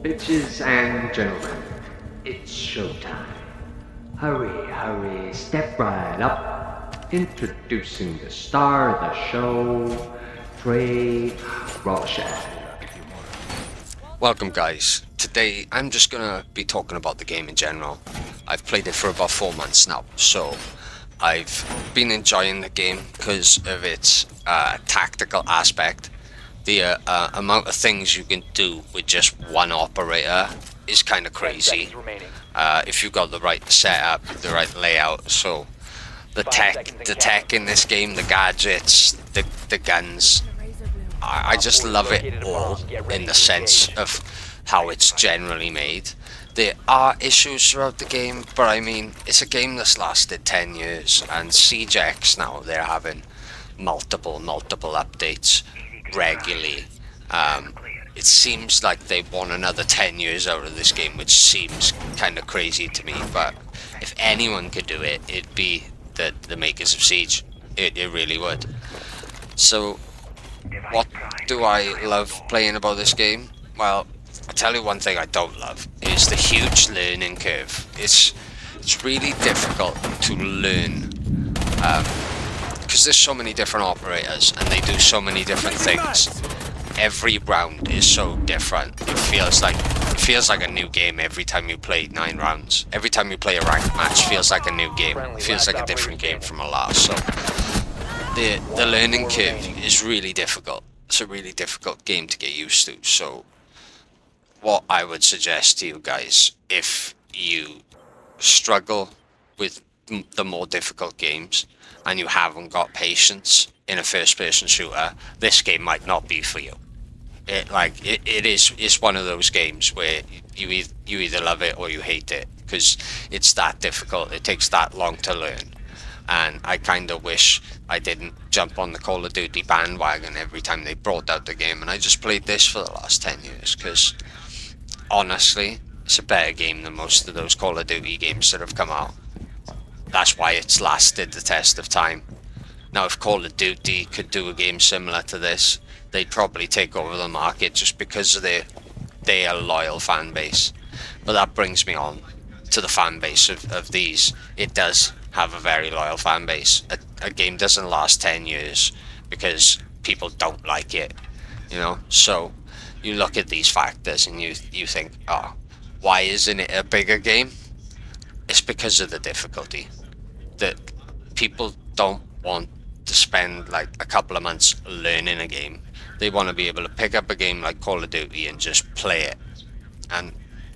Bitches and gentlemen, it's showtime. Hurry, hurry, step right up. Introducing the star of the show, Trey, Rorschach. Welcome guys. Today I'm just gonna be talking about the game in general. I've played it for about 4 months now, so I've been enjoying the game because of its tactical aspect. The amount of things you can do with just one operator is kind of crazy. If you've got the right setup, the right layout. So the tech in this game, the gadgets, the guns, I just love it all in the sense of how it's generally made. There are issues throughout the game, but I mean, it's a game that's lasted 10 years, and Siege X now, they're having multiple updates regularly. It seems like they want another 10 years out of this game, which seems kind of crazy to me, but if anyone could do it, it'd be the makers of Siege. It really would. So, what do I love playing about this game? Well, I'll tell you one thing I don't love is the huge learning curve. It's really difficult to learn because there's so many different operators and they do so many different things. Every round is so different. It feels like a new game every time you play 9 rounds. Every time you play a ranked match feels like a new game. It feels like a different game from a last. So the learning curve is really difficult. It's a really difficult game to get used to. So what I would suggest to you guys, if you struggle with the more difficult games and you haven't got patience in a first-person shooter, this game might not be for you. It's one of those games where you either love it or you hate it, because it's that difficult. It takes that long to learn. And I kind of wish I didn't jump on the Call of Duty bandwagon every time they brought out the game, and I just played this for the last 10 years, because honestly, it's a better game than most of those Call of Duty games that have come out. That's why it's lasted the test of time. Now, if Call of Duty could do a game similar to this, they'd probably take over the market just because of their loyal fan base. But that brings me on to the fan base of these. It does have a very loyal fan base. A game doesn't last 10 years because people don't like it, you know? So you look at these factors and you think, oh, why isn't it a bigger game? It's because of the difficulty. That people don't want to spend like a couple of months learning a game. They want to be able to pick up a game like Call of Duty and just play it. And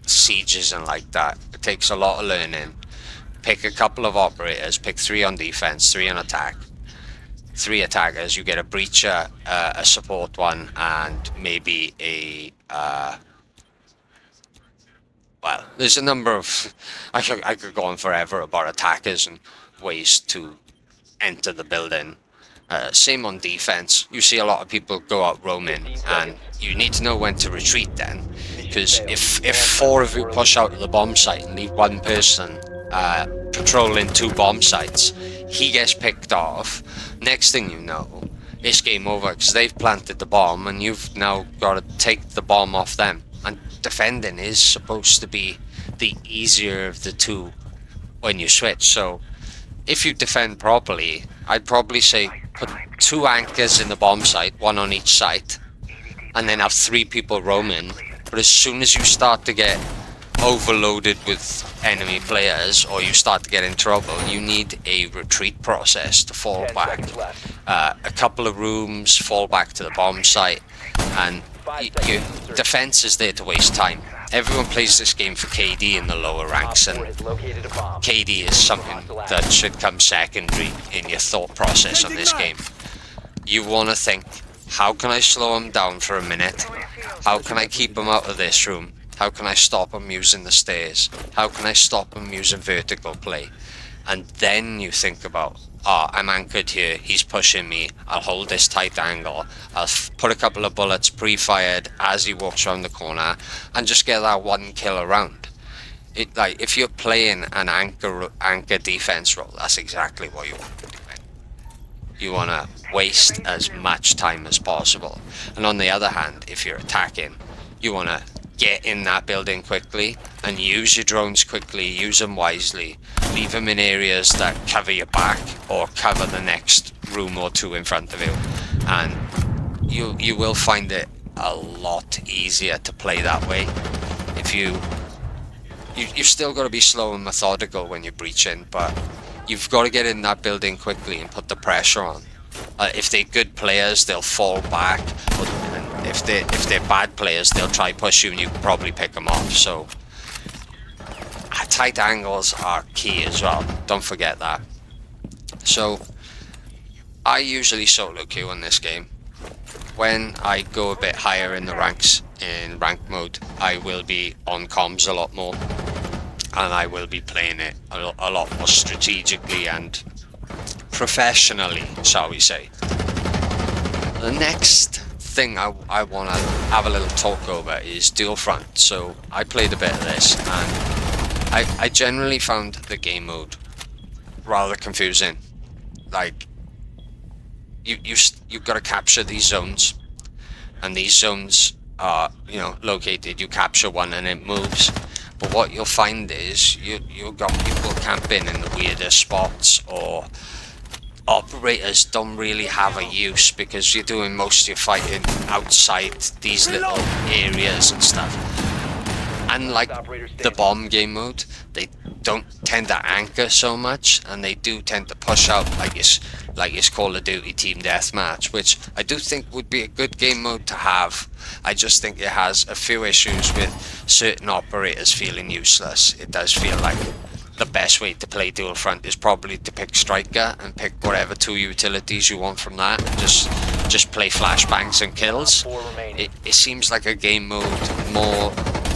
Siege isn't like that. It takes a lot of learning. Pick a couple of operators, pick 3 on defense, 3 on attack. 3 attackers, you get a breacher, a support one, and maybe a well, there's a number of I could go on forever about attackers and ways to enter the building. Same on defense. You see a lot of people go out roaming, and you need to know when to retreat then, because if 4 of you push out to the bomb site and leave 1 person patrolling 2 bomb sites, he gets picked off. Next thing you know, it's game over because they've planted the bomb and you've now got to take the bomb off them. And defending is supposed to be the easier of the two when you switch. So if you defend properly, I'd probably say put 2 anchors in the bomb site, 1 on each site, and then have 3 people roaming. But as soon as you start to get overloaded with enemy players or you start to get in trouble, you need a retreat process to fall back. A couple of rooms, fall back to the bomb site, and your defense is there to waste time. Everyone plays this game for KD in the lower ranks, and KD is something that should come secondary in your thought process on this game. You want to think, how can I slow him down for a minute? How can I keep him out of this room? How can I stop him using the stairs? How can I stop him using vertical play? And then you think about, I'm anchored here, he's pushing me, I'll hold this tight angle, I'll put a couple of bullets pre-fired as he walks around the corner, and just get that 1 kill around. If you're playing an anchor defense role, that's exactly what you want to do. You want to waste as much time as possible. And on the other hand, if you're attacking, you want to get in that building quickly and use your drones quickly, use them wisely, leave them in areas that cover your back or cover the next room or two in front of you, and you will find it a lot easier to play that way. If you've still got to be slow and methodical when you're breaching, but you've got to get in that building quickly and put the pressure on. If they're good players, they'll fall back, and if they're bad players, they'll try push you and you can probably pick them off. So tight angles are key as well, don't forget that. So I usually solo queue in this game. When I go a bit higher in the ranks in rank mode, I will be on comms a lot more, and I will be playing it a lot more strategically and professionally, shall we say. The next thing I want to have a little talk over is dual front. So I played a bit of this, and I generally found the game mode rather confusing. Like, you've got to capture these zones, and these zones are, you know, located. You capture one and it moves. But what you'll find is you've got people camping in the weirdest spots, or operators don't really have a use because you're doing most of your fighting outside these little areas and stuff. And like the bomb game mode, they don't tend to anchor so much, and they do tend to push out like it's Call of Duty Team Deathmatch, which I do think would be a good game mode to have. I just think it has a few issues with certain operators feeling useless. It does feel like the best way to play dual front is probably to pick striker and pick whatever two utilities you want from that, and just play flashbangs and kills. It seems like a game mode more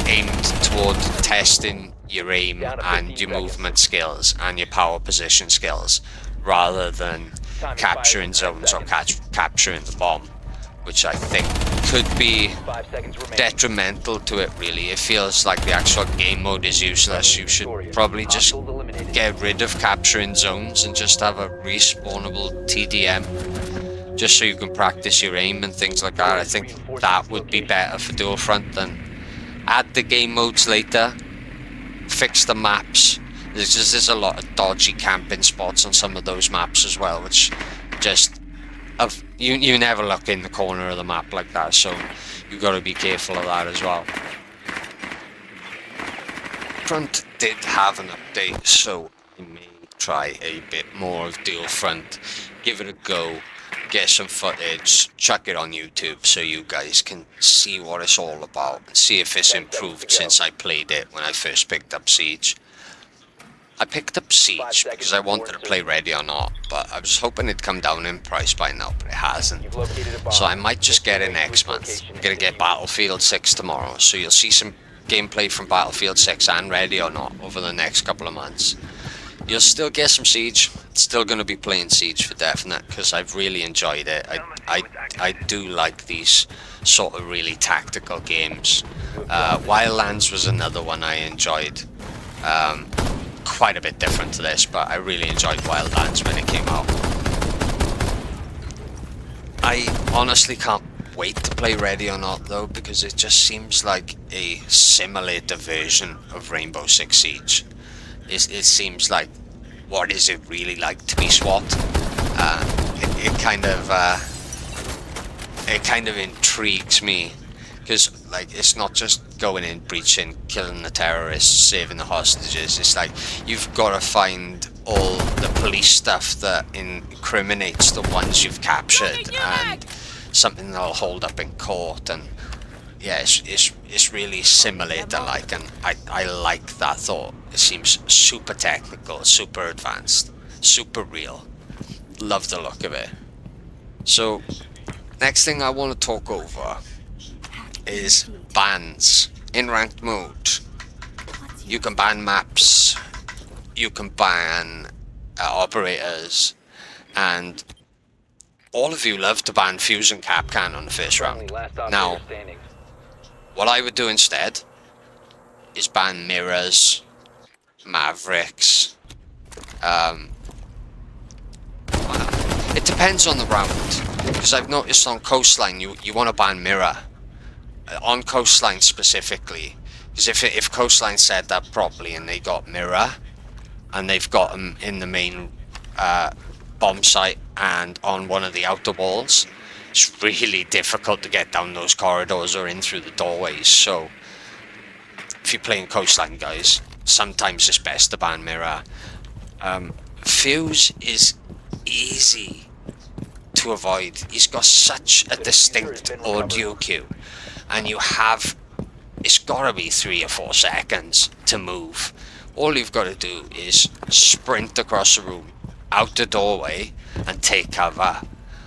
aimed toward testing your aim and your movement skills and your power position skills, rather than capturing zones or capturing the bomb, which I think could be detrimental to it. Really, it feels like the actual game mode is useless. You should probably just get rid of capturing zones and just have a respawnable TDM, just so you can practice your aim and things like that. I think that would be better for dual front. Than add the game modes later, fix the maps. There's a lot of dodgy camping spots on some of those maps as well, which just you never look in the corner of the map like that, so you've got to be careful of that as well. Front did have an update, so we may try a bit more of dual front, give it a go, get some footage, chuck it on YouTube so you guys can see what it's all about and see if it's improved since I played it when I first picked up Siege. I picked up Siege because I wanted to play Ready or Not, but I was hoping it'd come down in price by now, but it hasn't. So I might just get it next month. I'm going to get Battlefield 6 tomorrow, so you'll see some gameplay from Battlefield 6 and Ready or Not over the next couple of months. You'll still get some Siege. Still going to be playing Siege for definite because I've really enjoyed it. I do like these sort of really tactical games. Wildlands was another one I enjoyed. Quite a bit different to this, but I really enjoyed Wildlands when it came out. I honestly can't wait to play Ready or Not though, because it just seems like a simulator version of Rainbow Six Siege. It seems like, what is it really like to be SWAT? It kind of intrigues me, because like it's not just going in, breaching, killing the terrorists, saving the hostages. It's like you've got to find all the police stuff that incriminates the ones you've captured, and something that'll hold up in court. And yeah, it's really simulator like, and I like that thought. It seems super technical, super advanced, super real. Love the look of it. So next thing I want to talk over is bans in ranked mode. You can ban maps, you can ban operators, and all of you love to ban Fusion Capcan on the first round. Now, what I would do instead is ban mirrors, Mavericks. It depends on the round, because I've noticed on Coastline you want to ban mirror. on Coastline specifically, because if Coastline set that properly and they got mirror, and they've got them in the main bomb site and on one of the outer walls, it's really difficult to get down those corridors or in through the doorways. So if you're playing Coastline, guys, sometimes it's best to ban mirror. Fuse is easy to avoid. He's got such a distinct audio cue, and it's gotta be 3 or 4 seconds to move. All you've got to do is sprint across the room, out the doorway, and take cover.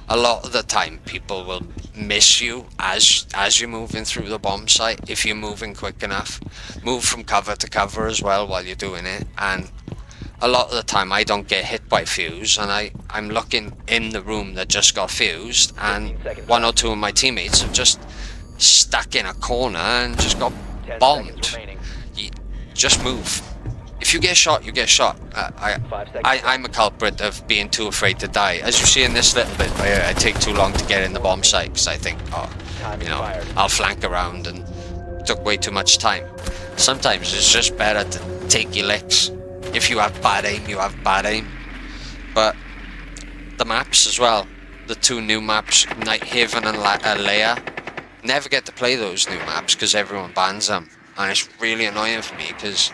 A lot of the time people will miss you as you're moving through the bomb site if you're moving quick enough. Move from cover to cover as well while you're doing it, and a lot of the time I don't get hit by fuse, and I'm looking in the room that just got fused, and 1 or 2 of my teammates have just stuck in a corner and just got bombed. You just move. If you get shot, you get shot. I'm a culprit of being too afraid to die. As you see in this little bit, I take too long to get in the bomb site because I think, I'll flank around, and took way too much time. Sometimes it's just better to take your licks. If you have bad aim, you have bad aim. But the maps as well, the 2 new maps, Night Haven and Leia, never get to play those new maps because everyone bans them, and it's really annoying for me because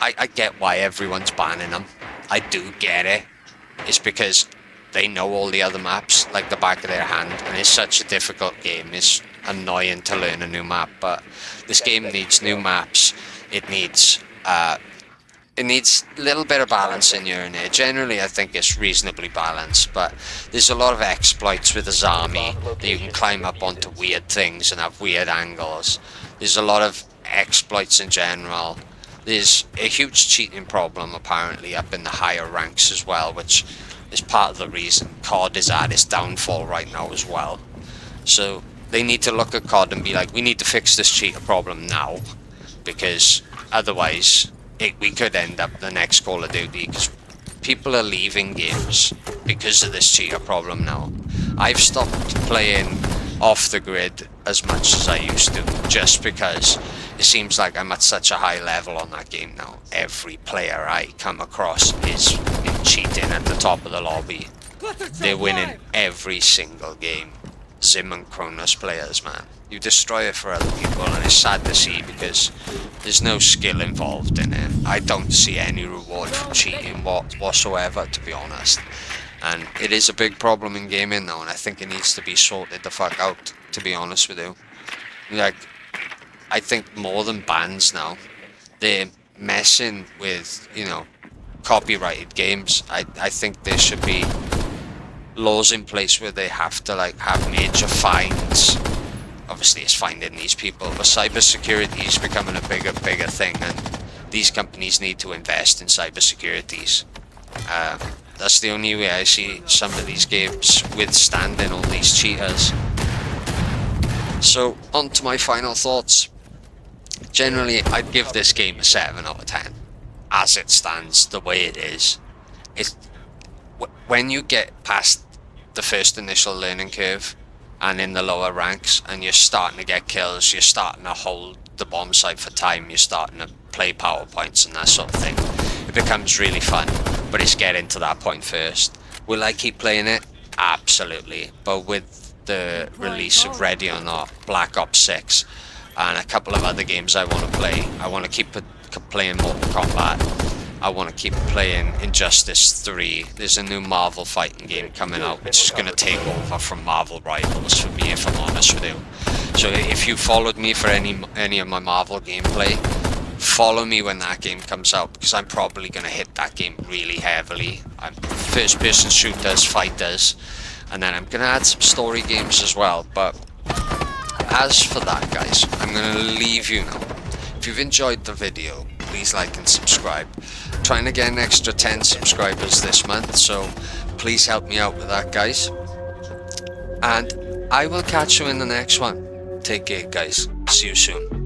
I get why everyone's banning them. I do get it. It's because they know all the other maps like the back of their hand, and it's such a difficult game. It's annoying to learn a new map, but this game needs new maps. It needs a little bit of balance in here and there. Generally, I think it's reasonably balanced, but there's a lot of exploits with the Zami that you can climb up onto weird things and have weird angles. There's a lot of exploits in general. There's a huge cheating problem apparently up in the higher ranks as well, which is part of the reason COD is at its downfall right now as well. So they need to look at COD and be like, we need to fix this cheater problem now, because otherwise we could end up the next Call of Duty, because people are leaving games because of this cheater problem now. I've stopped playing off the grid as much as I used to, just because it seems like I'm at such a high level on that game now. Every player I come across is cheating at the top of the lobby. They're winning every single game. Zim and Kronos players, man. You destroy it for other people, and it's sad to see because there's no skill involved in it. I don't see any reward from cheating whatsoever, to be honest. And it is a big problem in gaming now, and I think it needs to be sorted the fuck out, to be honest with you. Like, I think more than bans now, they're messing with, copyrighted games. I think there should be laws in place where they have to have major fines. Obviously it's finding these people, but cybersecurity is becoming a bigger thing, and these companies need to invest in cybersecurities. That's the only way I see some of these games withstanding all these cheaters. So on to my final thoughts. Generally, I'd give this game a 7 out of 10 as it stands, the way it is. When you get past the first initial learning curve and in the lower ranks, and you're starting to get kills, you're starting to hold the bomb site for time, you're starting to play PowerPoints and that sort of thing, it becomes really fun. But it's getting to that point first. Will I keep playing it? Absolutely. But with the release of Ready or Not, Black Ops 6, and a couple of other games I want to play, I want to keep playing Mortal Kombat. I want to keep playing Injustice 3. There's a new Marvel fighting game coming out, which is going to take over from Marvel Rivals for me, if I'm honest with you. So if you followed me for any of my Marvel gameplay, follow me when that game comes out, because I'm probably going to hit that game really heavily. I'm first-person shooters, fighters, and then I'm going to add some story games as well. But as for that, guys, I'm going to leave you now. If you've enjoyed the video, please like and subscribe. I'm trying to get an extra 10 subscribers this month, so please help me out with that, guys. And I will catch you in the next one. Take care, guys. See you soon.